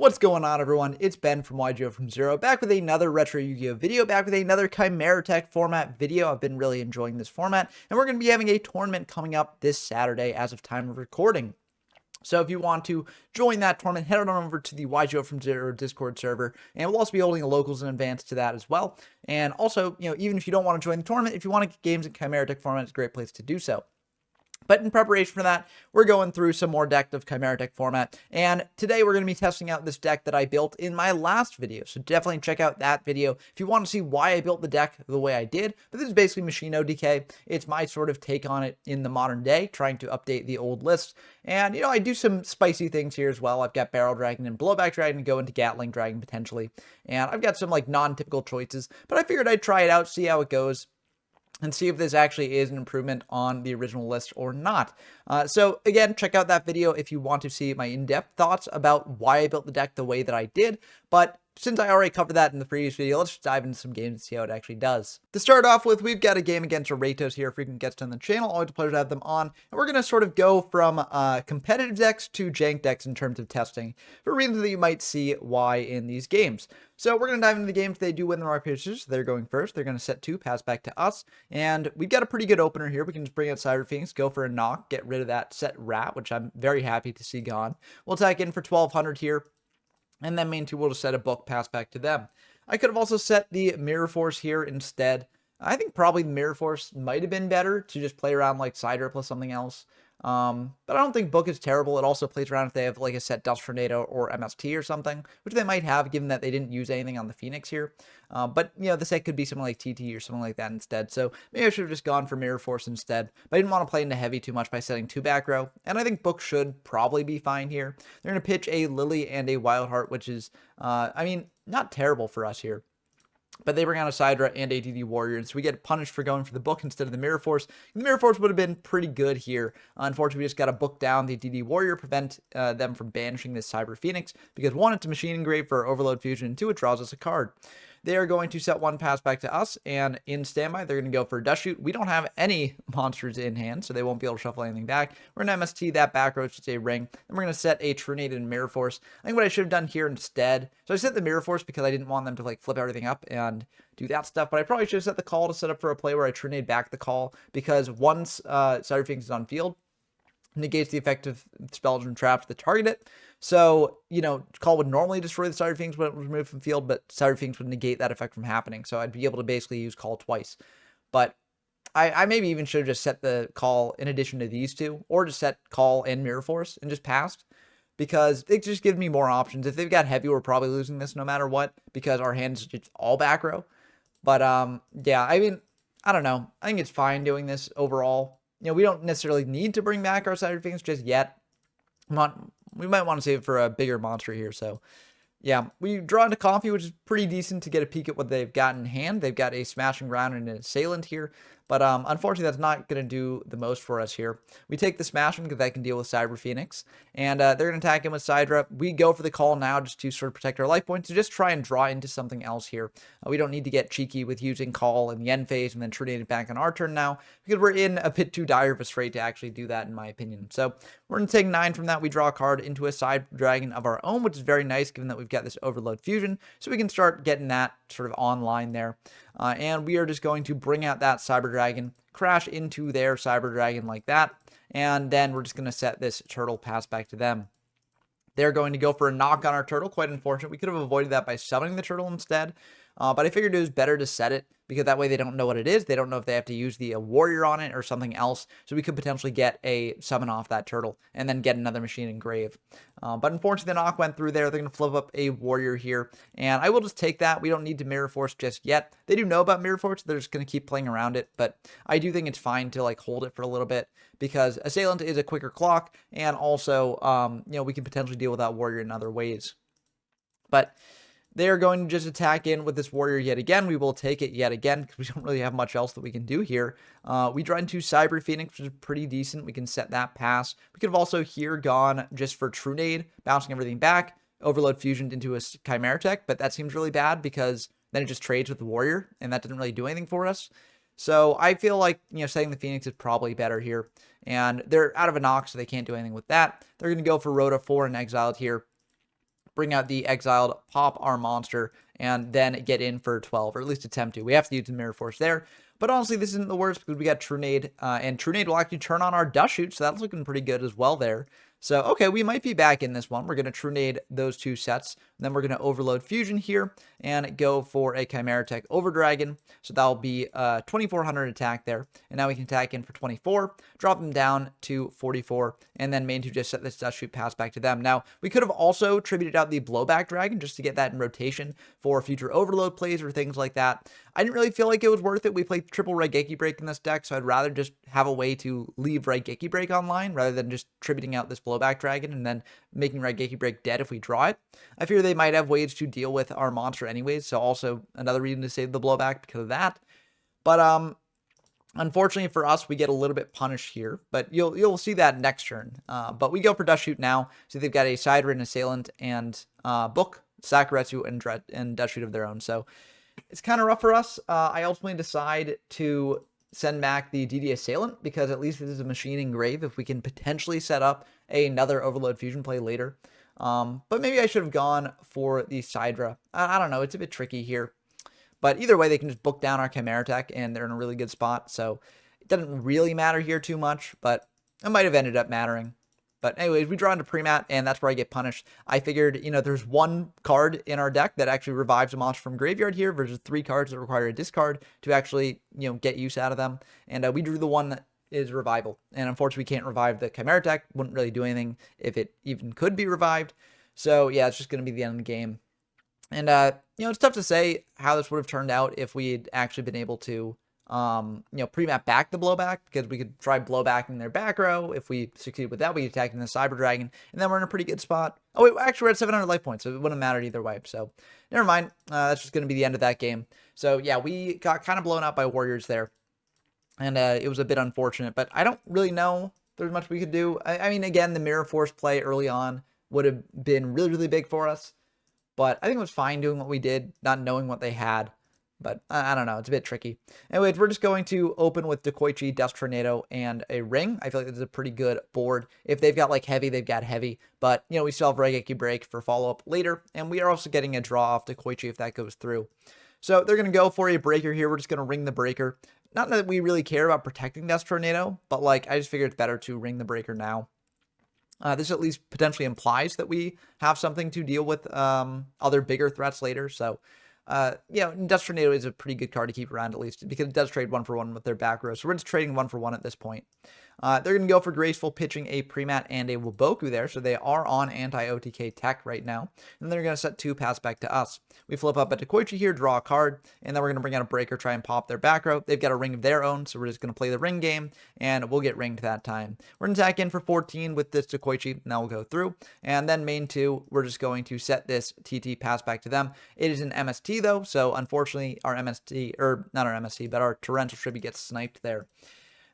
What's going on, everyone? It's Ben from YGO from Zero, back with another Retro Yu-Gi-Oh video, back with another Chimeratech format video. I've been really enjoying this format, and we're going to be having a tournament coming up this Saturday as of time of recording. So if you want to join that tournament, head on over to the YGO from Zero Discord server, and we'll also be holding the locals in advance to that as well. And also, even if you don't want to join the tournament, if you want to get games in Chimeratech format, it's a great place to do so. But in preparation for that, we're going through some more deck of Chimeratech format, and today we're going to be testing out this deck that I built in my last video, so definitely check out that video if you want to see why I built the deck the way I did. But this is basically Machine ODK. It's my sort of take on it in the modern day, trying to update the old list, and I do some spicy things here as well. I've got Barrel Dragon and Blowback Dragon to go into Gatling Dragon potentially, and I've got some like non-typical choices, but I figured I'd try it out, see how it goes, and see if this actually is an improvement on the original list or not. So again, check out that video if you want to see my in-depth thoughts about why I built the deck the way that I did. But since I already covered that in the previous video, let's just dive into some games and see how it actually does. To start off with, we've got a game against Ratos here, frequent guests on the channel. Always a pleasure to have them on. And we're going to sort of go from competitive decks to jank decks in terms of testing, for reasons that you might see why in these games. So we're going to dive into the games. They do win the rock, paper, scissors. They're going first. They're going to set 2, pass back to us. And we've got a pretty good opener here. We can just bring out Cyber Phoenix, go for a knock, get rid of that set rat, which I'm very happy to see gone. We'll attack in for 1200 here. And then main 2 will just set a book, pass back to them. I could have also set the Mirror Force here instead. I think probably the Mirror Force might have been better to just play around like Cider plus something else. But I don't think Book is terrible. It also plays around if they have like a set Dust Tornado or MST or something, which they might have given that they didn't use anything on the Phoenix here. But the set could be something like TT or something like that instead. So maybe I should have just gone for Mirror Force instead. But I didn't want to play into heavy too much by setting 2 back row. And I think Book should probably be fine here. They're going to pitch a Lily and a Wild Heart, which is, not terrible for us here. But they bring out a Sidra and a DD Warrior, and so we get punished for going for the Book instead of the Mirror Force. And the Mirror Force would have been pretty good here. Unfortunately, we just got to book down the DD Warrior, prevent them from banishing this Cyber Phoenix, because 1, it's a Machine Engrave for Overload Fusion, and 2, it draws us a card. They are going to set 1, pass back to us, and in standby, they're going to go for a Dust Shoot. We don't have any monsters in hand, so they won't be able to shuffle anything back. We're going to MST that back row, which is a Ring. Then we're going to set a Trunade and Mirror Force. I think what I should have done here instead, so I set the Mirror Force because I didn't want them to like flip everything up and do that stuff, but I probably should have set the call to set up for a play where I Trunade back the call, because once Cyber Phoenix is on field, negates the effect of spells and traps that target it. So, call would normally destroy the Cyber Phoenix when it was removed from field, but Cyber Phoenix would negate that effect from happening. So I'd be able to basically use call twice. But I maybe even should have just set the call in addition to these 2, or just set call and Mirror Force and just passed, because it just gives me more options. If they've got heavy, we're probably losing this no matter what, because our hand is just all back row. But yeah, I don't know. I think it's fine doing this overall. We don't necessarily need to bring back our Cyber Phoenix just yet. We might want to save it for a bigger monster here. So yeah, we draw into Coffee, which is pretty decent to get a peek at what they've got in hand. They've got a Smashing Ground and an Assailant here, but unfortunately that's not going to do the most for us here. We take the Smashing because that can deal with Cyber Phoenix, and they're going to attack him with Sidra. We go for the call now just to sort of protect our life points, to just try and draw into something else here. We don't need to get cheeky with using call in the end phase and then Trunade it back on our turn now, because we're in a bit too dire of a strait to actually do that, in my opinion. So we're going to take 9 from that. We draw a card into a Side Dragon of our own, which is very nice given that we've got this Overload Fusion, so we can start getting that sort of online there. And we are just going to bring out that Cyber Dragon, crash into their Cyber Dragon like that, and then we're just going to set this Turtle, pass back to them. They're going to go for a knock on our Turtle. Quite unfortunate. We could have avoided that by summoning the Turtle instead. But I figured it was better to set it, because that way they don't know what it is. They don't know if they have to use the Warrior on it or something else. So we could potentially get a summon off that Turtle and then get another Machine Engrave. But unfortunately, the knock went through there. They're going to flip up a Warrior here. And I will just take that. We don't need to Mirror Force just yet. They do know about Mirror Force. They're just going to keep playing around it. But I do think it's fine to like hold it for a little bit, because Assailant is a quicker clock. And also, we can potentially deal with that Warrior in other ways. But they are going to just attack in with this Warrior yet again. We will take it yet again, because we don't really have much else that we can do here. We draw into Cyber Phoenix, which is pretty decent. We can set that pass. We could have also here gone just for Trunade, bouncing everything back, Overload Fusion into a Chimeratech, but that seems really bad, because then it just trades with the Warrior, and that didn't really do anything for us. So I feel like, setting the Phoenix is probably better here. And they're out of a knock, so they can't do anything with that. They're going to go for Rhoda 4 and Exiled here. bring out the exiled, pop our monster, and then get in for 12, or at least attempt to. We have to use the Mirror Force there. But honestly, this isn't the worst because we got True Nade, and True Nade will actually turn on our Dust Shoot, so that's looking pretty good as well there. So, okay, we might be back in this one. We're going to True Nade those 2 sets. Then we're going to Overload Fusion here and go for a Chimeratech Overdragon. So that'll be 2,400 attack there. And now we can attack in for 24, drop them down to 44, and then main 2 just set this Dust Shoot pass back to them. Now, we could have also tributed out the Blowback Dragon just to get that in rotation for future Overload plays or things like that. I didn't really feel like it was worth it. We played triple Raigeki Break in this deck, so I'd rather just have a way to leave Raigeki Break online rather than just tributing out this Blowback Dragon and then making Raigeki Break dead if we draw it. I fear they might have ways to deal with our monster anyways, so also another reason to save the Blowback because of that. But unfortunately for us, we get a little bit punished here, but you'll see that next turn. But we go for Dust Shoot now, so they've got a Sidereign Assailant and Book, Sakuretsu, and Dust Shoot of their own, so it's kind of rough for us. I ultimately decide to send back the DD Assailant because at least this is a Machining Grave if we can potentially set up another Overload Fusion play later. But maybe I should have gone for the Sidra. I don't know. It's a bit tricky here. But either way, they can just book down our Chimeratech and they're in a really good spot. So it doesn't really matter here too much, but it might have ended up mattering. But anyways, we draw into Premat, and that's where I get punished. I figured, there's 1 card in our deck that actually revives a monster from graveyard here versus 3 cards that require a discard to actually, get use out of them. And we drew the one that is revival. And unfortunately, we can't revive the Chimeratech. Wouldn't really do anything if it even could be revived. So yeah, it's just going to be the end of the game. And, it's tough to say how this would have turned out if we had actually been able to pre-map back the Blowback, because we could try Blowback in their back row. If we succeed with that, we attack in the Cyber Dragon, and then we're in a pretty good spot. Oh, wait, actually, we're at 700 life points, so it wouldn't have mattered either way. So, never mind. That's just going to be the end of that game. So, yeah, we got kind of blown out by Warriors there, and it was a bit unfortunate, but I don't really know there's much we could do. I mean, again, the Mirror Force play early on would have been really, really big for us, but I think it was fine doing what we did, not knowing what they had. But I don't know. It's a bit tricky. Anyways, we're just going to open with Dekoichi, Dust Tornado, and a Ring. I feel like this is a pretty good board. If they've got like heavy, they've got heavy. But, we still have Raigeki Break for follow-up later. And we are also getting a draw off Dekoichi if that goes through. So they're going to go for a Breaker here. We're just going to ring the Breaker. Not that we really care about protecting Dust Tornado, but I just figured it's better to ring the Breaker now. This at least potentially implies that we have something to deal with other bigger threats later. So... Dust Tornado is a pretty good card to keep around at least because it does trade 1-for-1 with their back row. So we're just trading 1-for-1 at this point. They're going to go for Graceful, pitching a Premat and a Waboku there. So they are on anti-OTK tech right now. And they're going to set 2 pass back to us. We flip up at Dekoichi here, draw a card, and then we're going to bring out a Breaker, try and pop their back row. They've got a Ring of their own, so we're just going to play the Ring game, and we'll get ringed that time. We're going to attack in for 14 with this Dekoichi, and that will go through. And then main 2, we're just going to set this TT pass back to them. It is an MST though, so unfortunately our MST, or not our MST, but our Torrential Tribute gets sniped there.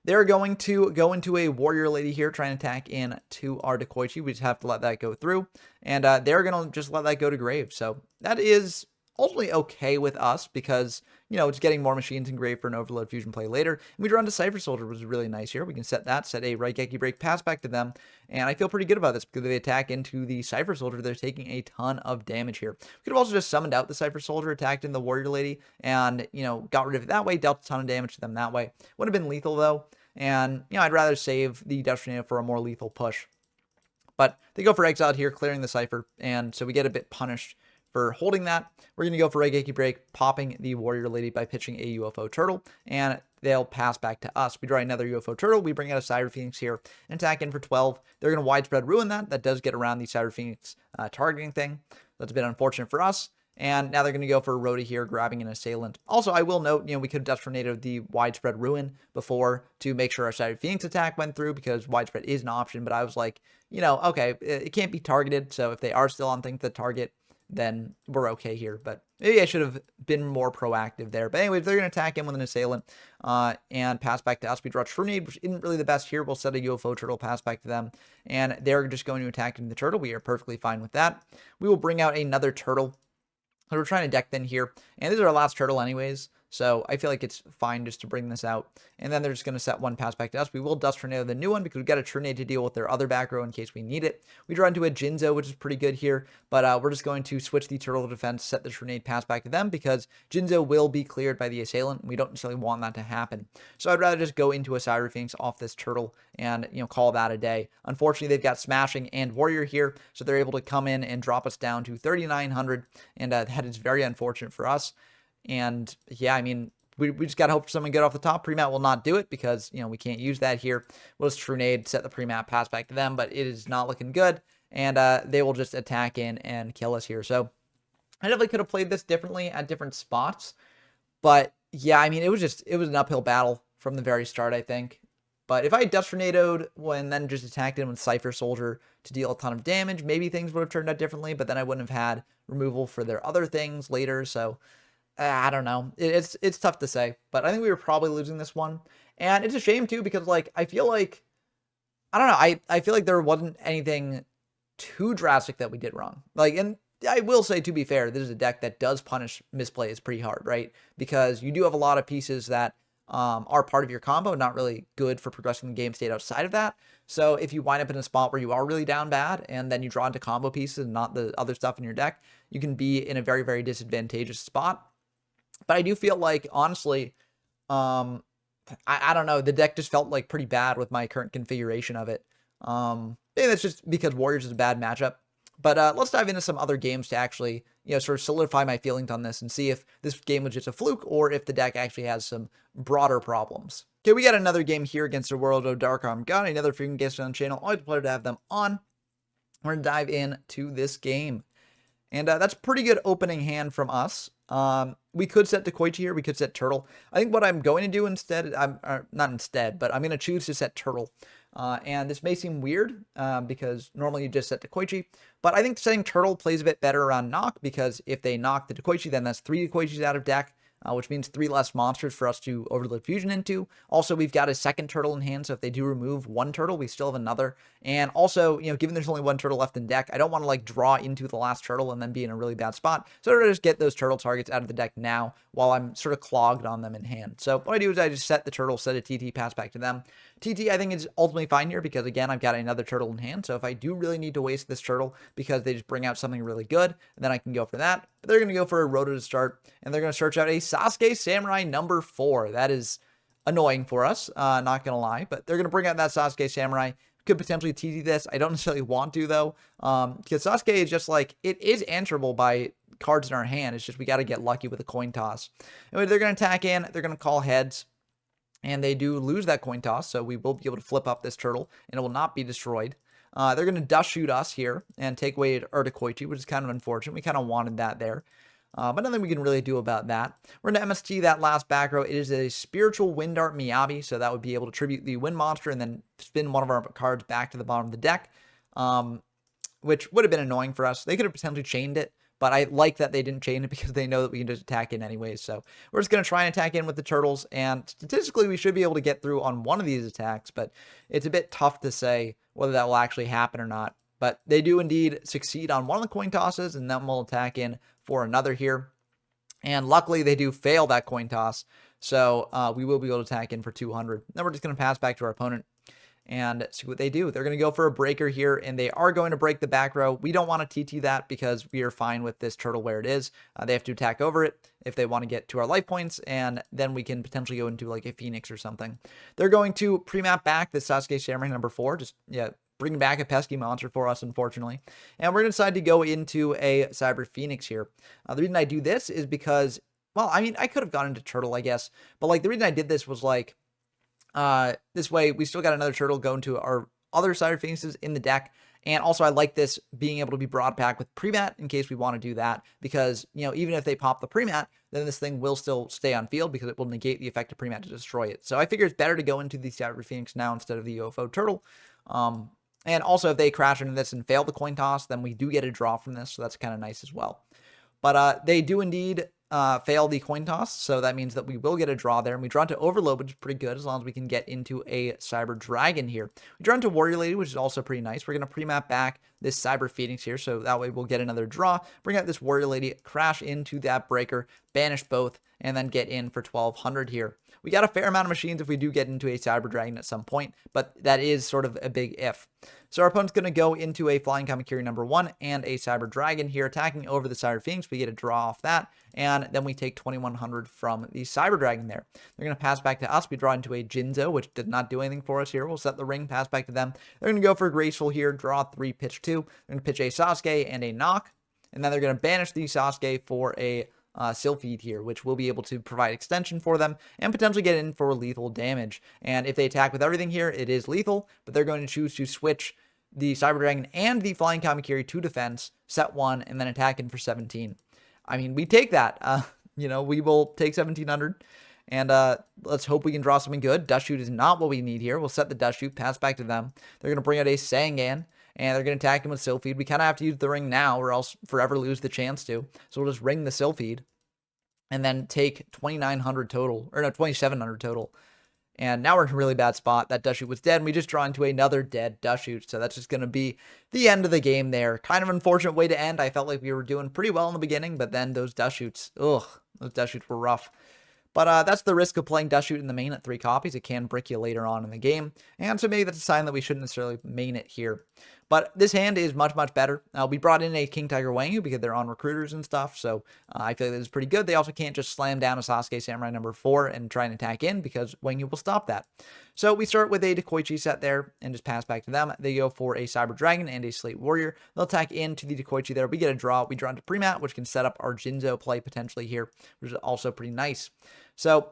They're going to go into a Warrior Lady here, trying to attack in to our Dekoichi. We just have to let that go through. And they're going to just let that go to grave. So that is ultimately okay with us because, it's getting more machines in grave for an Overload Fusion play later. And we draw into Cypher Soldier, which is really nice here. We can set a Raigeki Break pass back to them. And I feel pretty good about this because they attack into the Cypher Soldier. They're taking a ton of damage here. We could have also just summoned out the Cypher Soldier, attacked in the Warrior Lady, and, got rid of it that way, dealt a ton of damage to them that way. Would have been lethal though. And, I'd rather save the Dust Tornado for a more lethal push. But they go for Exiled here, clearing the Cypher. And so we get a bit punished for holding that. We're going to go for Raigeki Break, popping the Warrior Lady by pitching a UFO Turtle, and they'll pass back to us. We draw another UFO Turtle, we bring out a Cyber Phoenix here, and attack in for 12. They're going to Widespread Ruin that. That does get around the Cyber Phoenix targeting thing. That's a bit unfortunate for us. And now they're going to go for Rhoda here, grabbing an Assailant. Also, I will note, we could have Dust Tornadoed the Widespread Ruin before to make sure our Cyber Phoenix attack went through because Widespread is an option, but I was like, okay, it can't be targeted, so if they are still on things that target, then we're okay here. But maybe I should have been more proactive there. But anyways, they're going to attack in with an Assailant and pass back to us. We draw True Nade, which isn't really the best here. We'll set a UFO Turtle, pass back to them, and they're just going to attack into the Turtle. We are perfectly fine with that. We will bring out another Turtle. So we're trying to deck thin here, and this is our last Turtle anyways. So I feel like it's fine just to bring this out. And then they're just going to set one pass back to us. We will Dust Tornado the new one because we've got a Tornado to deal with their other back row in case we need it. We draw into a Jinzo, which is pretty good here. But we're just going to switch the Turtle defense, set the Tornado pass back to them because Jinzo will be cleared by the Assailant. We don't necessarily want that to happen. So I'd rather just go into a Cyber Phoenix off this Turtle and, call that a day. Unfortunately, they've got Smashing and Warrior here, so they're able to come in and drop us down to 3,900, and that is very unfortunate for us. And yeah, I mean, we just got to hope for something good off the top. Pre-mat will not do it because, we can't use that here. We'll just Tornado, set the pre-mat, pass back to them, but it is not looking good. And they will just attack in and kill us here. So I definitely could have played this differently at different spots. But yeah, I mean, it was an uphill battle from the very start, I think. But if I Dust Tornadoed and then just attacked him with Cypher Soldier to deal a ton of damage, maybe things would have turned out differently, but then I wouldn't have had removal for their other things later. So I don't know. It's tough to say, but I think we were probably losing this one. And it's a shame too, because I feel like, I don't know. I feel like there wasn't anything too drastic that we did wrong. And I will say, to be fair, this is a deck that does punish misplays pretty hard, right? Because you do have a lot of pieces that are part of your combo, not really good for progressing the game state outside of that. So if you wind up in a spot where you are really down bad and then you draw into combo pieces and not the other stuff in your deck, you can be in a very, very disadvantageous spot. But I do feel like, honestly, I don't know, the deck just felt like pretty bad with my current configuration of it. Maybe that's just because Warriors is a bad matchup. But let's dive into some other games to actually, sort of solidify my feelings on this and see if this game was just a fluke or if the deck actually has some broader problems. Okay, we got another game here against the World of Dark Arm God, another freaking guest on the channel. Always a pleasure to have them on. We're going to dive into this game. And that's a pretty good opening hand from us. We could set Dekoichi here. We could set Turtle. I think what I'm going to do instead, not instead, but I'm going to choose to set Turtle. And this may seem weird because normally you just set Dekoichi. But I think setting Turtle plays a bit better around knock because if they knock the Dekoichi, then that's 3 Dekoichis out of deck. Which means 3 less monsters for us to overload fusion into. Also, we've got a second Turtle in hand, so if they do remove 1 Turtle, we still have another. And also, given there's only 1 Turtle left in deck, I don't want to draw into the last Turtle and then be in a really bad spot. So I'm going to just get those Turtle targets out of the deck now while I'm sort of clogged on them in hand. So what I do is I just set the Turtle, set a TT, pass back to them. TT, I think, is ultimately fine here because, again, I've got another Turtle in hand. So if I do really need to waste this Turtle because they just bring out something really good, then I can go for that. But they're going to go for a Roto to start, and they're going to search out a Sasuke Samurai number 4. That is annoying for us, not going to lie. But they're going to bring out that Sasuke Samurai. Could potentially TT this. I don't necessarily want to, though, because Sasuke is just it is answerable by cards in our hand. It's just we got to get lucky with a coin toss. Anyway, they're going to attack in. They're going to call heads. And they do lose that coin toss, so we will be able to flip up this Turtle, and it will not be destroyed. They're going to dust shoot us here and take away Dekoichi, which is kind of unfortunate. We kind of wanted that there. But nothing we can really do about that. We're going to MST that last back row. It is a Spiritual Wind Art Miyabi, so that would be able to tribute the Wind Monster and then spin one of our cards back to the bottom of the deck, which would have been annoying for us. They could have potentially chained it, but I like that they didn't chain it because they know that we can just attack in anyways. So we're just going to try and attack in with the Turtles, and statistically we should be able to get through on one of these attacks, but it's a bit tough to say whether that will actually happen or not. But they do indeed succeed on one of the coin tosses, and then we'll attack in for another here. And luckily, they do fail that coin toss, so we will be able to attack in for 200. Then we're just going to pass back to our opponent and see what they do. They're going to go for a breaker here, and they are going to break the back row. We don't want to TT that because we are fine with this Turtle where it is. They have to attack over it if they want to get to our life points, and then we can potentially go into a Phoenix or something. They're going to pre-map back the Sasuke Samurai number 4. Just, bring back a pesky monster for us, unfortunately. And we're going to decide to go into a Cyber Phoenix here. The reason I do this is because, well, I mean, I could have gone into Turtle, I guess. But, the reason I did this was, this way we still got another Turtle going to our other Cyber Phoenixes in the deck. And also I like this being able to be brought back with pre-mat in case we want to do that. Because, even if they pop the pre-mat, then this thing will still stay on field because it will negate the effect of pre-mat to destroy it. So I figure it's better to go into the Cyber Phoenix now instead of the UFO Turtle. And also, if they crash into this and fail the coin toss, then we do get a draw from this, so that's kind of nice as well. But they do indeed fail the coin toss, so that means that we will get a draw there. And we draw into Overload, which is pretty good, as long as we can get into a Cyber Dragon here. We draw into Warrior Lady, which is also pretty nice. We're going to pre-map back this Cyber Phoenix here, so that way we'll get another draw. Bring out this Warrior Lady, crash into that breaker, banish both, and then get in for 1200 here. We got a fair amount of machines if we do get into a Cyber Dragon at some point, but that is sort of a big if. So our opponent's going to go into a Flying Kamakiri number 1 and a Cyber Dragon here, attacking over the Cyber Phoenix. We get a draw off that, and then we take 2100 from the Cyber Dragon there. They're going to pass back to us. We draw into a Jinzo, which did not do anything for us here. We'll set the ring, pass back to them. They're going to go for Graceful here, draw 3, pitch 2. They're going to pitch a Sasuke and a Knock, and then they're going to banish the Sasuke for a Sylphid here, which will be able to provide extension for them and potentially get in for lethal damage. And if they attack with everything here, it is lethal, but they're going to choose to switch the Cyber Dragon and the Flying Kamakiri to defense, set 1, and then attack in for 17. I mean, we take that. We will take 1700, and let's hope we can draw something good. Dust Shoot is not what we need here. We'll set the Dust Shoot, pass back to them. They're going to bring out a Sangan, and they're going to attack him with Sylphid. We kind of have to use the ring now or else forever lose the chance to. So we'll just ring the Sylphid and then take 2900 total, or no, 2700 total. And now we're in a really bad spot. That Dust Shoot was dead, and we just draw into another dead Dust Shoot. So that's just going to be the end of the game there. Kind of unfortunate way to end. I felt like we were doing pretty well in the beginning, but then those Dust Shoots, those Dust Shoots were rough. But that's the risk of playing Dust Shoot in the main at 3 copies. It can brick you later on in the game. And so maybe that's a sign that we shouldn't necessarily main it here. But this hand is much, much better. We brought in a King Tiger Wangu because they're on recruiters and stuff. So I feel like this is pretty good. They also can't just slam down a Sasuke Samurai number 4 and try and attack in because Wangu will stop that. So we start with a Dekoichi set there and just pass back to them. They go for a Cyber Dragon and a Slate Warrior. They'll attack into the Dekoichi there. We get a draw. We draw into Premat, which can set up our Jinzo play potentially here, which is also pretty nice. So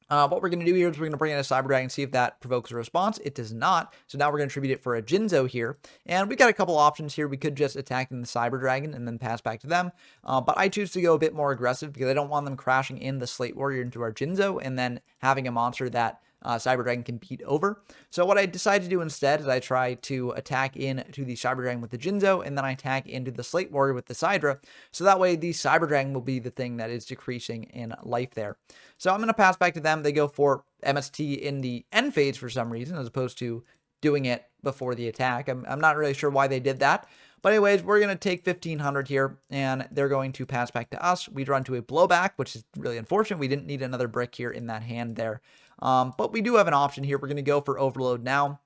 what we're going to do here is we're going to bring in a Cyber Dragon, see if that provokes a response. It does not. So now we're going to tribute it for a Jinzo here. And we got a couple options here. We could just attack in the Cyber Dragon and then pass back to them. But I choose to go a bit more aggressive because I don't want them crashing in the Slate Warrior into our Jinzo and then having a monster that Cyber Dragon can beat over. So what I decide to do instead is I try to attack into the Cyber Dragon with the Jinzo, and then I attack into the Slate Warrior with the Sidra. So that way the Cyber Dragon will be the thing that is decreasing in life there. So I'm going to pass back to them. They go for MST in the end phase for some reason, as opposed to doing it before the attack. I'm not really sure why they did that. But anyways, we're going to take 1500 here, and they're going to pass back to us. We draw into a blowback, which is really unfortunate. We didn't need another brick here in that hand there. But we do have an option here. We're going to go for Overload now.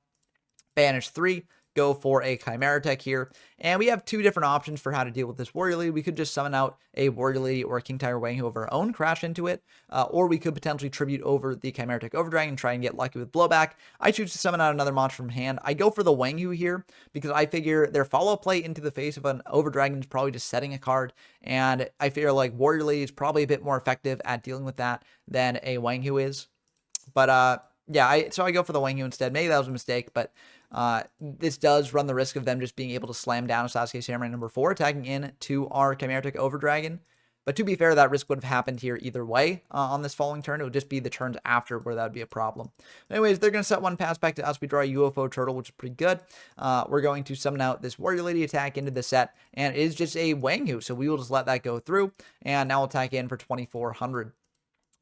Banish 3. Go for a Chimeratech here. And we have 2 different options for how to deal with this Warrior Lady. We could just summon out a Warrior Lady or a King Tiger Wangu of our own, crash into it. Or we could potentially tribute over the Chimeratech Overdragon and try and get lucky with blowback. I choose to summon out another monster from hand. I go for the Wangu here because I figure their follow-up play into the face of an Overdragon is probably just setting a card. And I feel like Warrior Lady is probably a bit more effective at dealing with that than a Wangu is. But yeah, so I go for the Wangu instead. Maybe that was a mistake, but this does run the risk of them just being able to slam down a Sasuke Samurai number 4, attacking in to our Chimeratech Overdragon. But to be fair, that risk would have happened here either way on this following turn. It would just be the turns after where that would be a problem. Anyways, they're going to set 1 pass back to us. We draw a UFO Turtle, which is pretty good. We're going to summon out this Warrior Lady, attack into the set, and it is just a Wangu, so we will just let that go through. And now we'll attack in for 2400.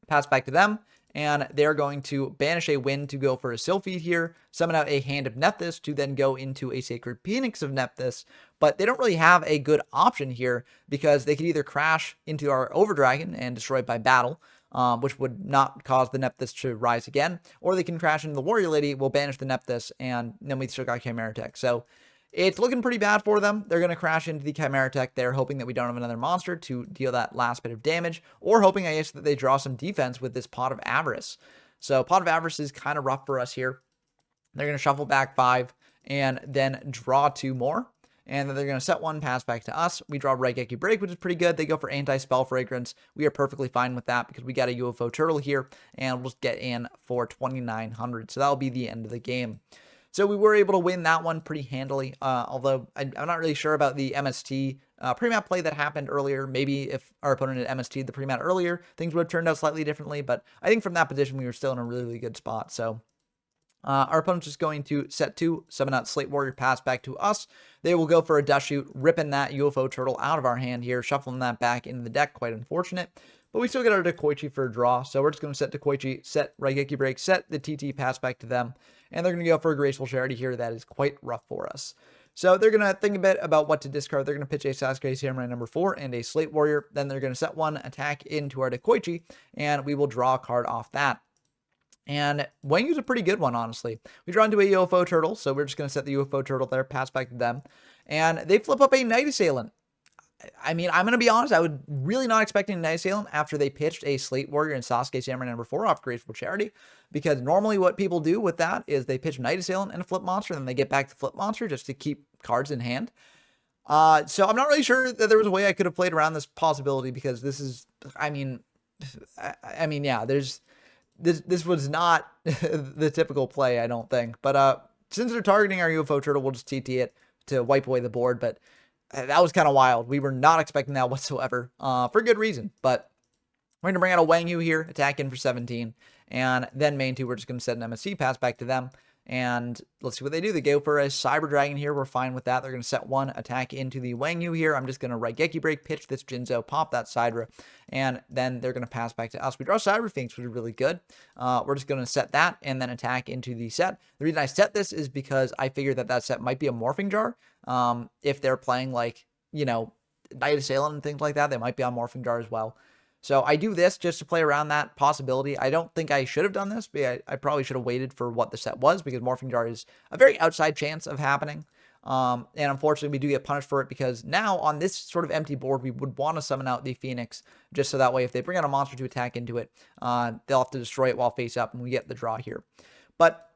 Pass back to them. And they're going to banish a Wind to go for a Sylphid here, summon out a Hand of Nephthys to then go into a Sacred Phoenix of Nephthys, but they don't really have a good option here because they could either crash into our Overdragon and destroy it by battle, which would not cause the Nephthys to rise again, or they can crash into the Warrior Lady, we'll banish the Nephthys, and then we still got Chimeratech. So it's looking pretty bad for them. They're going to crash into the Chimeratech there, hoping that we don't have another monster to deal that last bit of damage, or hoping, I guess, that they draw some defense with this Pot of Avarice. So Pot of Avarice is kind of rough for us here. They're going to shuffle back 5 and then draw 2 more. And then they're going to set 1, pass back to us. We draw Raigeki Break, which is pretty good. They go for Anti-Spell Fragrance. We are perfectly fine with that because we got a UFO Turtle here, and we'll just get in for 2900. So that'll be the end of the game. So we were able to win that one pretty handily, although I'm not really sure about the MST pre-map play that happened earlier. Maybe if our opponent had MST'd the pre-map earlier, things would have turned out slightly differently, but I think from that position, we were still in a really, really good spot. So our opponent's just going to set 2, summon out Slate Warrior, pass back to us. They will go for a Dust Shoot, ripping that UFO Turtle out of our hand here, shuffling that back into the deck. Quite unfortunate. But we still get our Dekoichi for a draw, so we're just going to set Dekoichi, set Raigeki Break, set the TT, pass back to them, and they're going to go for a Graceful Charity here. That is quite rough for us. So they're going to think a bit about what to discard. They're going to pitch a Sasuke Samurai number 4 and a Slate Warrior. Then they're going to set 1 attack into our Dekoichi, and we will draw a card off that. And Wangyu's a pretty good one, honestly. We draw into a UFO Turtle, so we're just going to set the UFO Turtle there, pass back to them. And they flip up a Night Assailant. I mean, I'm going to be honest, I would really not expecting a Night Assailant after they pitched a Slate Warrior and Sasuke Samurai number 4 off Grateful Charity, because normally what people do with that is they pitch Night Assailant and a Flip Monster, and then they get back to Flip Monster just to keep cards in hand. So I'm not really sure that there was a way I could have played around this possibility, because this is, yeah, this was not the typical play, I don't think. But since they're targeting our UFO Turtle, we'll just TT it to wipe away the board, but that was kind of wild. We were not expecting that whatsoever, for good reason. But we're going to bring out a Wangyu here, attack in for 17, and then main 2, we're just going to set an MSC, pass back to them, and let's see what they do. They go for a Cyber Dragon here. We're fine with that. They're going to set 1 attack into the Wangyu here. I'm just going to Raigeki Break, pitch this Jinzo, pop that Sidra, and then they're going to pass back to us. We draw Cyber Phoenix, which is really good. We're just going to set that and then attack into the set. The reason I set this is because I figured that set might be a Morphing Jar. If they're playing, like, you know, Night Assailant and things like that, they might be on Morphing Jar as well. So I do this just to play around that possibility. I don't think I should have done this, but I probably should have waited for what the set was, because Morphing Jar is a very outside chance of happening. And unfortunately, we do get punished for it, because now on this sort of empty board, we would want to summon out the Phoenix, just so that way if they bring out a monster to attack into it, they'll have to destroy it while face up, and we get the draw here. But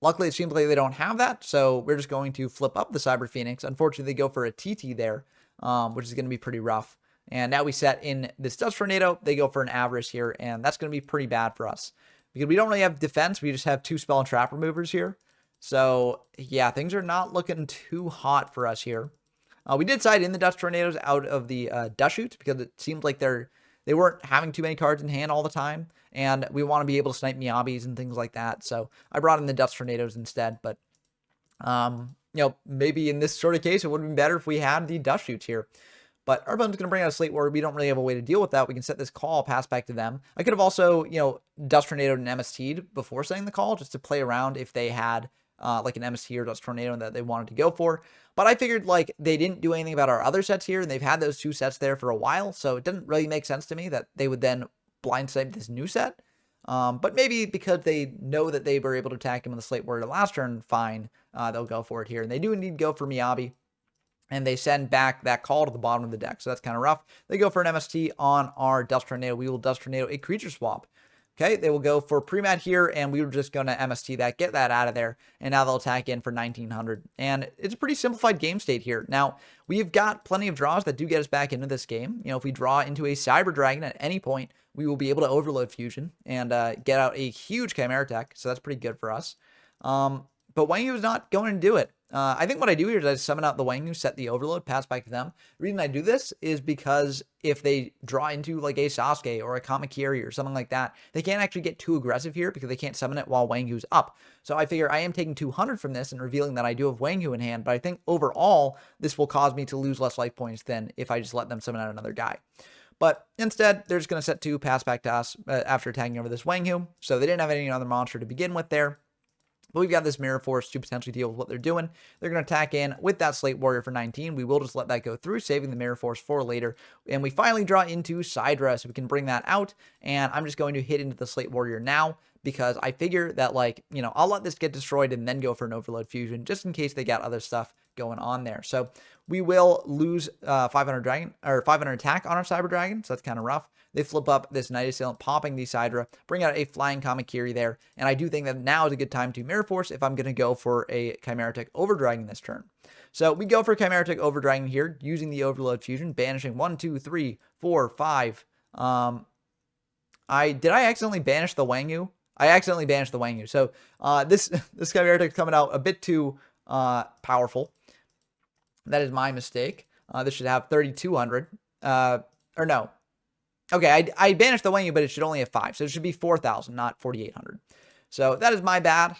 luckily, it seems like they don't have that, so we're just going to flip up the Cyber Phoenix. Unfortunately, they go for a TT there, which is going to be pretty rough. And now we set in this Dust Tornado. They go for an Avarice here, and that's going to be pretty bad for us, because we don't really have defense. We just have 2 spell and trap removers here. So, yeah, things are not looking too hot for us here. We did side in the Dust Tornadoes out of the Dust Shoots, because it seemed like they weren't having too many cards in hand all the time, and we want to be able to snipe Miyabis and things like that. So I brought in the Dust Tornadoes instead, but you know, maybe in this sort of case, it would have been better if we had the Dust Shoots here. But our opponent's going to bring out a Slate Warrior. We don't really have a way to deal with that. We can set this call, pass back to them. I could have also, you know, Dust Tornado and MST'd before setting the call, just to play around if they had like an MST or Dust Tornado that they wanted to go for. But I figured, like, they didn't do anything about our other sets here, and they've had those 2 sets there for a while, so it didn't really make sense to me that they would then blindside this new set. But maybe because they know that they were able to attack him with the Slate Warrior last turn, fine, they'll go for it here. And they do indeed go for Miyabi, and they send back that call to the bottom of the deck, so that's kind of rough. They go for an MST on our Dust Tornado. We will Dust Tornado a creature swap. Okay, they will go for Premat here, and we were just going to MST that, get that out of there, and now they'll attack in for 1900. And it's a pretty simplified game state here. Now, we've got plenty of draws that do get us back into this game. You know, if we draw into a Cyber Dragon at any point, we will be able to Overload Fusion and get out a huge Chimeratech, so that's pretty good for us. But Wangyu is not going to do it. I think what I do here is I summon out the Wangyu, set the Overload, pass back to them. The reason I do this is because if they draw into like a Sasuke or a Kamakiri or something like that, they can't actually get too aggressive here because they can't summon it while Wangyu's up. So I figure I am taking 200 from this and revealing that I do have Wangyu in hand, but I think overall this will cause me to lose less life points than if I just let them summon out another guy. But instead, they're just going to set 2, pass back to us after attacking over this Wangyu. So they didn't have any other monster to begin with there. But we've got this Mirror Force to potentially deal with what they're doing. They're going to attack in with that Slate Warrior for 19. We will just let that go through, saving the Mirror Force for later. And we finally draw into Sidra, so we can bring that out. And I'm just going to hit into the Slate Warrior now, because I figure that, like, you know, I'll let this get destroyed and then go for an Overload Fusion, just in case they got other stuff going on there. So we will lose 500 attack on our Cyber Dragon, so that's kind of rough. They flip up this Night Assailant, popping the Sidra, bring out a Flying Kamakiri there, and I do think that now is a good time to Mirror Force if I'm going to go for a Chimeratech Overdragon this turn. So we go for Chimeratech Overdragon here, using the Overload Fusion, banishing 1, 2, 3, 4, 5. Did I accidentally banish the Wangyu? I accidentally banished the Wangyu. So this Chimeratech is coming out a bit too powerful. That is my mistake. This should have 3,200. Or no. Okay, I banished the Wangyu, but it should only have 5. So it should be 4,000, not 4,800. So that is my bad.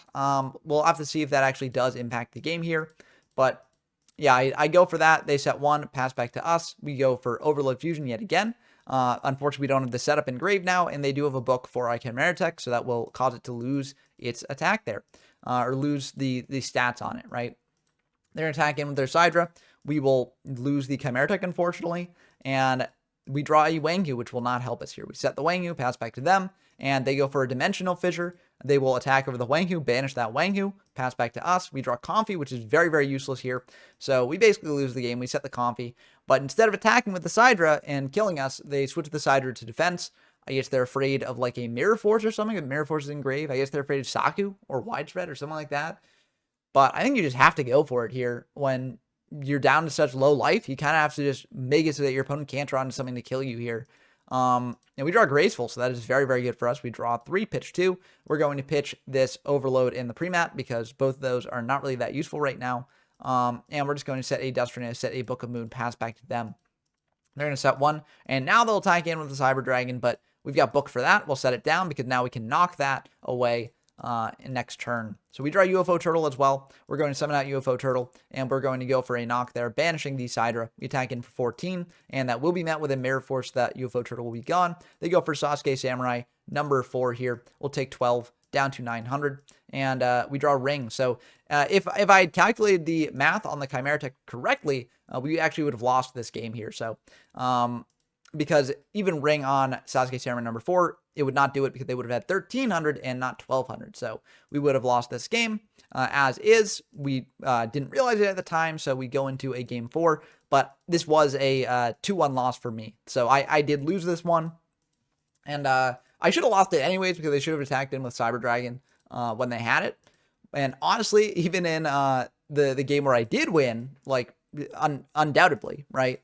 We'll have to see if that actually does impact the game here. But yeah, I go for that. They set 1, pass back to us. We go for Overload Fusion yet again. Unfortunately, we don't have the setup engraved now, and they do have a book for Chimeratech, so that will cause it to lose its attack there, or lose the stats on it, right? They're going to attack in with their Sidra. We will lose the Chimeratech, unfortunately, and we draw a Wangyu, which will not help us here. We set the Wangyu, pass back to them, and they go for a Dimensional Fissure. They will attack over the Wangyu, banish that Wangyu, pass back to us. We draw Comfy, which is very, very useless here. So we basically lose the game. We set the Comfy, but instead of attacking with the Sidra and killing us, they switch the Sidra to defense. I guess they're afraid of like a Mirror Force or something. If Mirror Force is engraved, I guess they're afraid of Saku or Widespread or something like that. But I think you just have to go for it here. When you're down to such low life, you kind of have to just make it so that your opponent can't draw into something to kill you here. And we draw Graceful, so that is very, very good for us. We draw 3, pitch 2. We're going to pitch this Overload in the pre-mat because both of those are not really that useful right now. And we're just going to set a Dust Tornado, set a Book of Moon, pass back to them. They're going to set 1, and now they'll attack in with the Cyber Dragon, but we've got booked for that. We'll set it down because now we can knock that away in next turn. So we draw UFO Turtle as well. We're going to summon out UFO Turtle, and we're going to go for a knock there, banishing the Sidra. We attack in for 14, and that will be met with a Mirror Force. That UFO Turtle will be gone. They go for Sasuke Samurai, number 4 here. We'll take 12, down to 900, and we draw Ring. So if I had calculated the math on the Chimeratech correctly, we actually would have lost this game here. So because even Ring on Sasuke Samurai number 4, it would not do it because they would have had 1,300 and not 1,200. So we would have lost this game as is. We didn't realize it at the time, so we go into a game 4. But this was a 2-1 loss for me. So I did lose this one. And I should have lost it anyways because they should have attacked in with Cyber Dragon when they had it. And honestly, even in the game where I did win, like undoubtedly, right?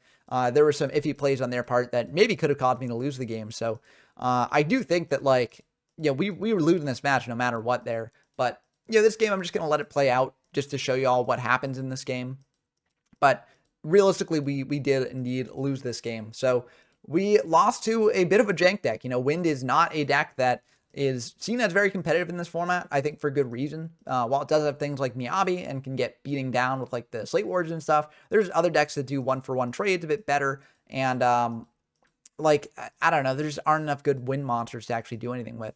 There were some iffy plays on their part that maybe could have caused me to lose the game. So I do think that, like, yeah, we were losing this match no matter what there. But, yeah, this game, I'm just going to let it play out just to show you all what happens in this game. But realistically, we did indeed lose this game. So we lost to a bit of a jank deck. You know, Wind is not a deck that is seen as very competitive in this format, I think for good reason. While it does have things like Miyabi and can get beating down with like the Slate Warriors and stuff, there's other decks that do 1-for-1 trades a bit better. And like, I don't know, there just aren't enough good Wind monsters to actually do anything with.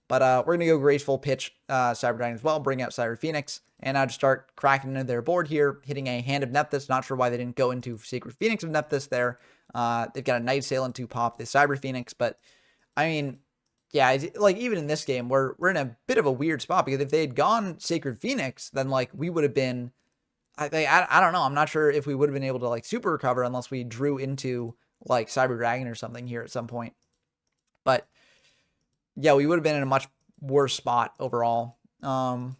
But we're going to go Graceful, pitch Cyber Dragon as well, bring out Cyber Phoenix, and I'll just start cracking into their board here, hitting a Hand of Nephthys. Not sure why they didn't go into Sacred Phoenix of Nephthys there. They've got a Night Assailant to pop the Cyber Phoenix, but I mean, yeah, like even in this game, we're in a bit of a weird spot because if they had gone Sacred Phoenix, then like we would have been, I don't know, I'm not sure if we would have been able to like super recover unless we drew into like Cyber Dragon or something here at some point. But yeah, we would have been in a much worse spot overall. But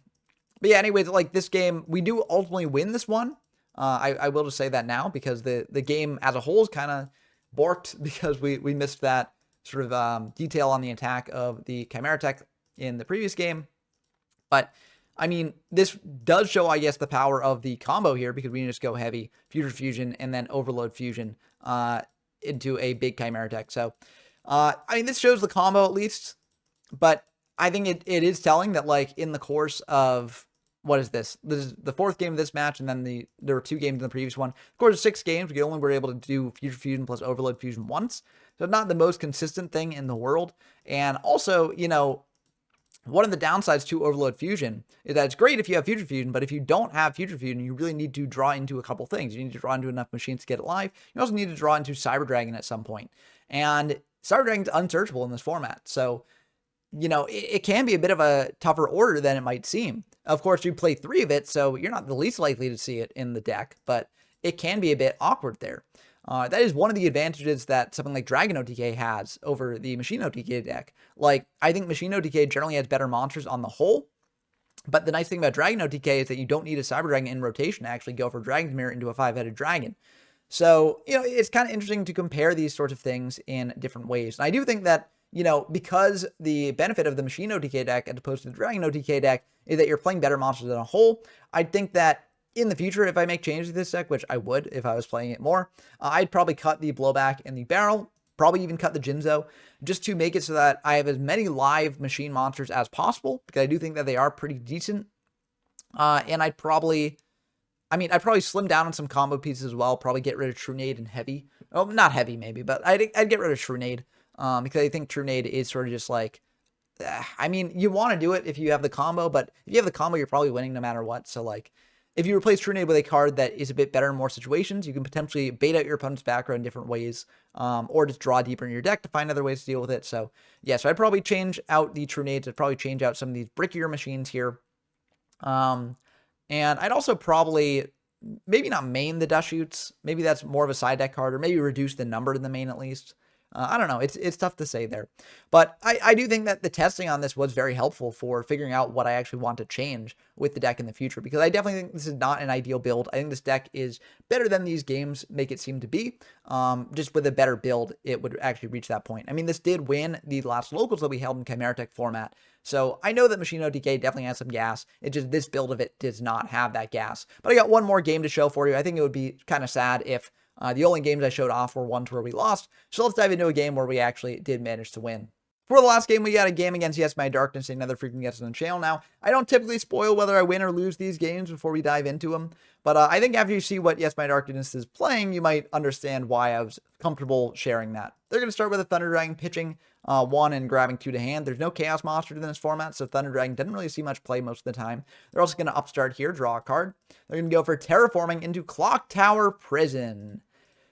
yeah, anyways, like this game, we do ultimately win this one. I will just say that now because the game as a whole is kind of borked because we missed that sort of detail on the attack of the Chimeratech in the previous game. But I mean, this does show, I guess, the power of the combo here because we can just go heavy, Future Fusion, and then Overload Fusion into a big Chimeratech. So, I mean, this shows the combo at least, but I think it is telling that, like, in the course of, what is this? This is the 4th game of this match, and then there were 2 games in the previous one. Of course, 6 games, we only were able to do Future Fusion plus Overload Fusion once. So not the most consistent thing in the world. And also, you know, one of the downsides to Overload Fusion is that it's great if you have Future Fusion, but if you don't have Future Fusion, you really need to draw into a couple things. You need to draw into enough machines to get it live. You also need to draw into Cyber Dragon at some point. And Cyber Dragon's unsearchable in this format. So, you know, it can be a bit of a tougher order than it might seem. Of course, you play 3 of it, so you're not the least likely to see it in the deck, but it can be a bit awkward there. That is one of the advantages that something like Dragon OTK has over the Machine OTK deck. Like, I think Machine OTK generally has better monsters on the whole, but the nice thing about Dragon OTK is that you don't need a Cyber Dragon in rotation to actually go for Dragon's Mirror into a 5-headed dragon. So, you know, it's kind of interesting to compare these sorts of things in different ways. And I do think that, you know, because the benefit of the Machine OTK deck as opposed to the Dragon OTK deck is that you're playing better monsters as a whole, I think that in the future, if I make changes to this deck, which I would if I was playing it more, I'd probably cut the Blowback and the Barrel, probably even cut the Jinzo, just to make it so that I have as many live machine monsters as possible, because I do think that they are pretty decent. And I'd probably slim down on some combo pieces as well, probably get rid of Trunade and Heavy. Oh, not Heavy maybe, but I'd get rid of Trunade, because I think Trunade is sort of just like, I mean, you want to do it if you have the combo, but if you have the combo, you're probably winning no matter what. So like, if you replace Trunade with a card that is a bit better in more situations, you can potentially bait out your opponent's back row in different ways, or just draw deeper in your deck to find other ways to deal with it. So yeah, so I'd probably change out the Trunades. I'd probably change out some of these brickier machines here. And I'd also probably maybe not main the Dust Shoots. Maybe that's more of a side deck card, or maybe reduce the number to the main at least. I don't know. It's tough to say there. But I do think that the testing on this was very helpful for figuring out what I actually want to change with the deck in the future, because I definitely think this is not an ideal build. I think this deck is better than these games make it seem to be. Just with a better build, it would actually reach that point. I mean, this did win the last locals that we held in Chimeratech format. So I know that Machine OTK definitely has some gas. It just, this build of it does not have that gas. But I got one more game to show for you. I think it would be kind of sad if the only games I showed off were ones where we lost. So let's dive into a game where we actually did manage to win. For the last game, we got a game against Yes My Darkness, another frequent guest on the channel. Now, I don't typically spoil whether I win or lose these games before we dive into them, but I think after you see what Yes My Darkness is playing, you might understand why I was comfortable sharing that. They're going to start with a Thunder Dragon pitching 1 and grabbing 2 to hand. There's no Chaos Monster in this format, so Thunder Dragon didn't really see much play most of the time. They're also going to upstart here, draw a card. They're going to go for Terraforming into Clock Tower Prison.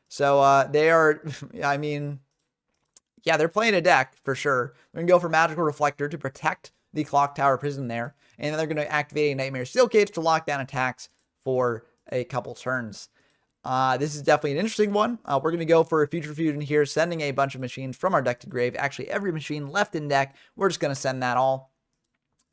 So they are, I mean, yeah, they're playing a deck for sure. They're going to go for Magical Reflector to protect the Clock Tower Prison there. And then they're going to activate a Nightmare Steel Cage to lock down attacks for a couple turns. This is definitely an interesting one. We're going to go for a Future Fusion here, sending a bunch of machines from our deck to grave. Actually, every machine left in deck, we're just going to send that all.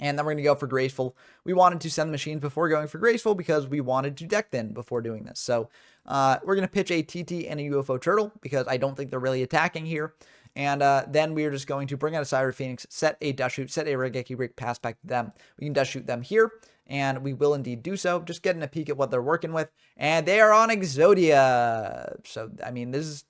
And then we're going to go for Graceful. We wanted to send machines before going for Graceful because we wanted to deck thin before doing this. So we're going to pitch a TT and a UFO Turtle because I don't think they're really attacking here. And then we are just going to bring out a Cyber Phoenix, set a Dust Shoot, set a Raigeki Break, pass back to them. We can Dust Shoot them here, and we will indeed do so. Just getting a peek at what they're working with. And they are on Exodia. So, I mean, this is,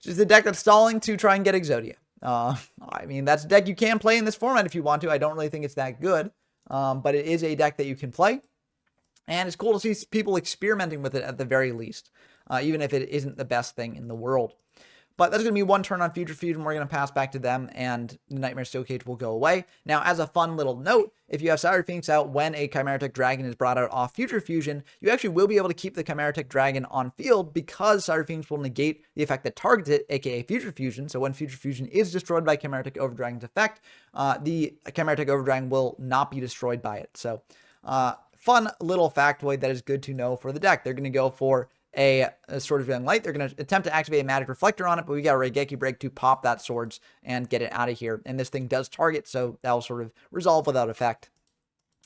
just a deck that's stalling to try and get Exodia. I mean, that's a deck you can play in this format if you want to. I don't really think it's that good, but it is a deck that you can play. And it's cool to see people experimenting with it at the very least, even if it isn't the best thing in the world. But that's going to be one turn on Future Fusion. We're going to pass back to them, and the Nightmare Steel Cage will go away. Now, as a fun little note, if you have Cyber Phoenix out when a Chimeratech Dragon is brought out off Future Fusion, you actually will be able to keep the Chimeratech Dragon on field because Cyber Phoenix will negate the effect that targets it, aka Future Fusion. So when Future Fusion is destroyed by Chimeratech Overdragon's effect, the Chimeratech Overdragon will not be destroyed by it. So, fun little factoid that is good to know for the deck. They're going to go for a Sword of Young Light. They're going to attempt to activate a Magic Reflector on it, but we got a Raigeki Break to pop that Swords and get it out of here. And this thing does target, so that will sort of resolve without effect.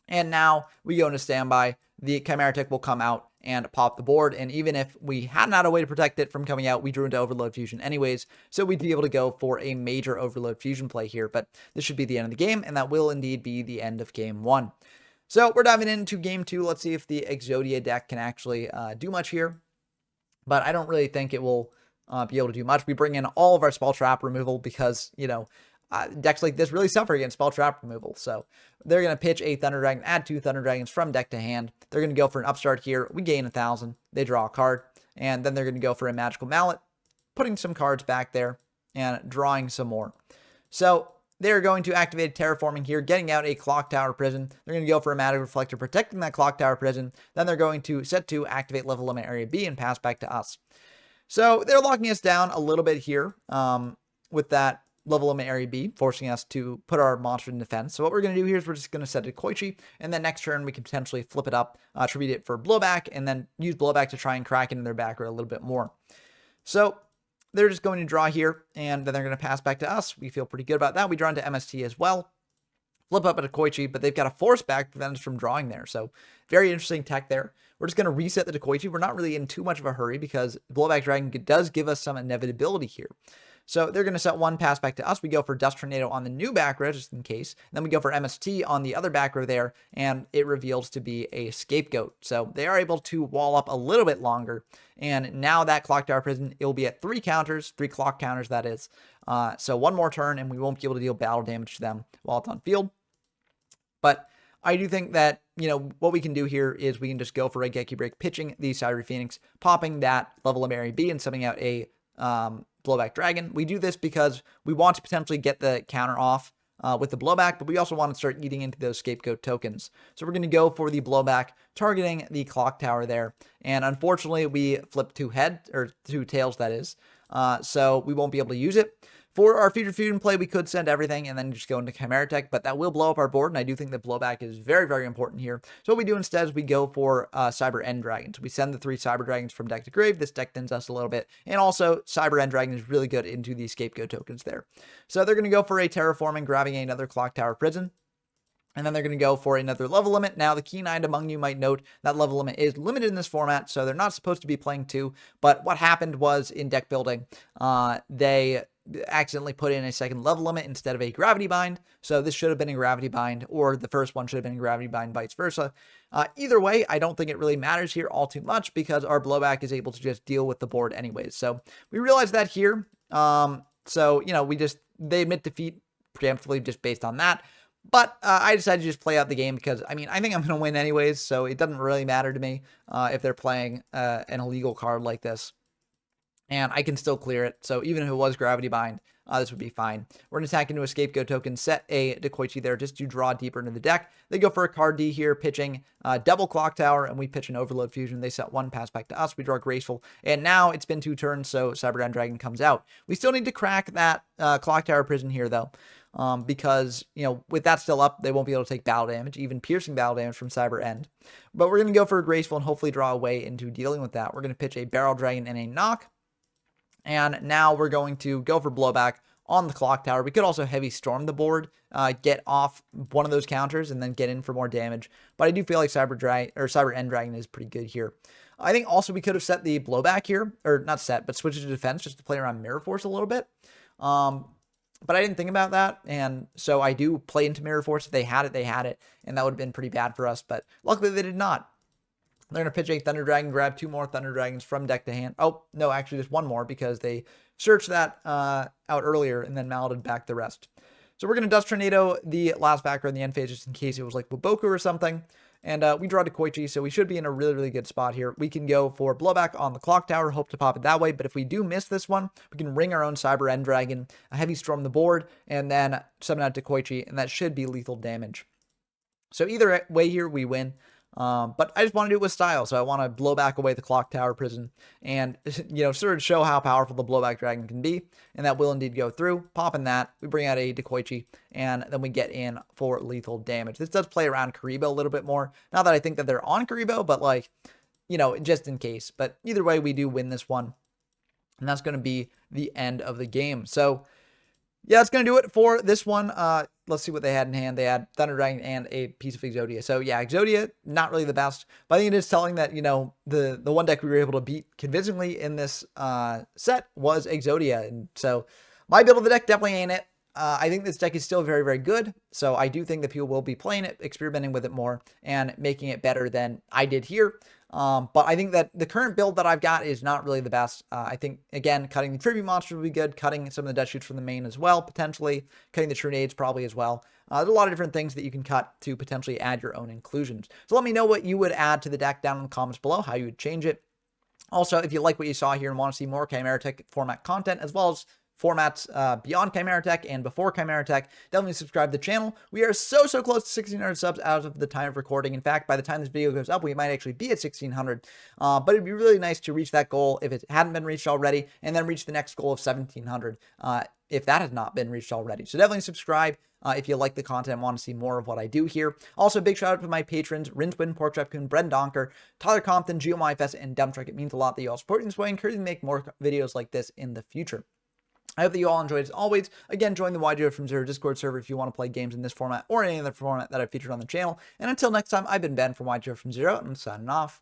And now we go into standby. The Chimeratech will come out and pop the board, and even if we hadn't had a way to protect it from coming out, we drew into Overload Fusion anyways, so we'd be able to go for a major Overload Fusion play here. But this should be the end of the game, and that will indeed be the end of Game 1. So we're diving into Game 2. Let's see if the Exodia deck can actually do much here. But I don't really think it will be able to do much. We bring in all of our spell trap removal because, you know, decks like this really suffer against spell trap removal. So they're going to pitch a Thunder Dragon, add 2 Thunder Dragons from deck to hand. They're going to go for an upstart here. We gain 1,000. They draw a card. And then they're going to go for a Magical Mallet, putting some cards back there and drawing some more. So they're going to activate Terraforming here, getting out a Clock Tower Prison. They're going to go for a Magic Reflector, protecting that Clock Tower Prison. Then they're going to set to activate Level Limit Area B and pass back to us. So they're locking us down a little bit here with that Level Limit Area B, forcing us to put our monster in defense. So what we're going to do here is we're just going to set it to Koichi, and then next turn we can potentially flip it up, tribute it for Blowback, and then use Blowback to try and crack into their back row a little bit more. So they're just going to draw here, and then they're going to pass back to us. We feel pretty good about that. We draw into MST as well. Flip up at a Koichi, but they've got a force back to prevent us from drawing there. So very interesting tech there. We're just going to reset the Koichi. We're not really in too much of a hurry because Blowback Dragon does give us some inevitability here. So they're going to set 1, pass back to us. We go for Dust Tornado on the new back row, just in case. And then we go for MST on the other back row there, and it reveals to be a Scapegoat. So they are able to wall up a little bit longer. And now that Clock Tower Prison, it will be at 3 counters, 3 clock counters, that is. So 1 more turn, and we won't be able to deal battle damage to them while it's on field. But I do think that, you know, what we can do here is we can just go for a Raigeki Break, pitching the Cyber Phoenix, popping that Level Limit Area B, and sending out a Blowback Dragon. We do this because we want to potentially get the counter off with the blowback, but we also want to start eating into those scapegoat tokens. So we're going to go for the blowback, targeting the clock tower there. And unfortunately, we flipped two tails, that is. So we won't be able to use it. For our Future Fusion play, we could send everything and then just go into Chimeratech, but that will blow up our board, and I do think that blowback is very, very important here. So what we do instead is we go for Cyber End Dragons. We send the 3 Cyber Dragons from deck to grave. This deck thins us a little bit, and also Cyber End Dragon is really good into the scapegoat tokens there. So they're going to go for a Terraforming, grabbing another Clock Tower Prison. And then they're going to go for another level limit. Now, the keen-eyed among you might note that level limit is limited in this format, so they're not supposed to be playing 2. But what happened was in deck building, they accidentally put in a second level limit instead of a gravity bind. So this should have been a gravity bind, or the first one should have been a gravity bind, vice versa. Either way, I don't think it really matters here all too much because our blowback is able to just deal with the board anyways. So we realized that here. So, you know, they admit defeat preemptively just based on that. But I decided to just play out the game because, I mean, I think I'm going to win anyways, so it doesn't really matter to me if they're playing an illegal card like this. And I can still clear it, so even if it was Gravity Bind, this would be fine. We're going to attack into a Scapegoat token, set a Decoichi there just to draw deeper into the deck. They go for a card D here, pitching double Clock Tower, and we pitch an Overload Fusion. They set 1, pass back to us. We draw Graceful, and now it's been 2 turns, so Cyber Dragon comes out. We still need to crack that Clock Tower Prison here, though. Because, you know, with that still up, they won't be able to take battle damage, even piercing battle damage from Cyber End. But we're going to go for a Graceful and hopefully draw a way into dealing with that. We're going to pitch a Barrel Dragon and a Knock. And now we're going to go for blowback on the Clock Tower. We could also Heavy Storm the board, get off one of those counters, and then get in for more damage. But I do feel like Cyber End Dragon is pretty good here. I think also we could have set the blowback here, or not set, but switch it to defense just to play around Mirror Force a little bit. But I didn't think about that, and so I do play into Mirror Force. If they had it, they had it, and that would have been pretty bad for us, but luckily they did not. They're going to pitch a Thunder Dragon, grab 2 more Thunder Dragons from deck to hand. Oh, no, actually just 1 more because they searched that out earlier and then malleted back the rest. So we're going to Dust Tornado the last backer in the end phase just in case it was like Waboku or something. And we draw Decoichi, so we should be in a really, really good spot here. We can go for blowback on the Clock Tower, hope to pop it that way. But if we do miss this one, we can ring our own Cyber End Dragon, a Heavy Storm the board, and then summon out Decoichi, and that should be lethal damage. So either way here, we win. But I just want to do it with style, so I want to blow back away the Clock Tower Prison and, you know, sort of show how powerful the blowback dragon can be, and that will indeed go through. Popping that, we bring out a Decoichi, and then we get in for lethal damage. This does play around Karibo a little bit more. Not that I think that they're on Karibo, but, like, you know, just in case. But either way, we do win this one, and that's going to be the end of the game. So yeah, that's going to do it for this one. Let's see what they had in hand. They had Thunder Dragon and a piece of Exodia. So yeah, Exodia, not really the best, but I think it is telling that, you know, the one deck we were able to beat convincingly in this set was Exodia. And so my build of the deck definitely ain't it. I think this deck is still very, very good. So I do think that people will be playing it, experimenting with it more, and making it better than I did here. But I think that the current build that I've got is not really the best. I think, again, cutting the Tribute Monsters would be good, cutting some of the Death Shoots from the main as well, potentially, cutting the True Nades probably as well. There's a lot of different things that you can cut to potentially add your own inclusions. So let me know what you would add to the deck down in the comments below, how you would change it. Also, if you like what you saw here and want to see more Chimeratech format content, as well as formats beyond Chimeratech and before Chimeratech, definitely subscribe to the channel. We are so close to 1,600 subs as of the time of recording. In fact, by the time this video goes up, we might actually be at 1,600. But it'd be really nice to reach that goal if it hadn't been reached already, and then reach the next goal of 1,700 if that has not been reached already. So definitely subscribe if you like the content and want to see more of what I do here. Also, big shout out to my patrons, Rinswin, Porkchop, Bren Donker, Tyler Compton, GeoMyFest, and Dumptruck. It means a lot that you all support me this way, encourage me to make more videos like this in the future. I hope that you all enjoyed as always. Again, join the YGO from Zero Discord server if you want to play games in this format or any other format that I've featured on the channel. And until next time, I've been Ben from YGO from Zero, and I'm signing off.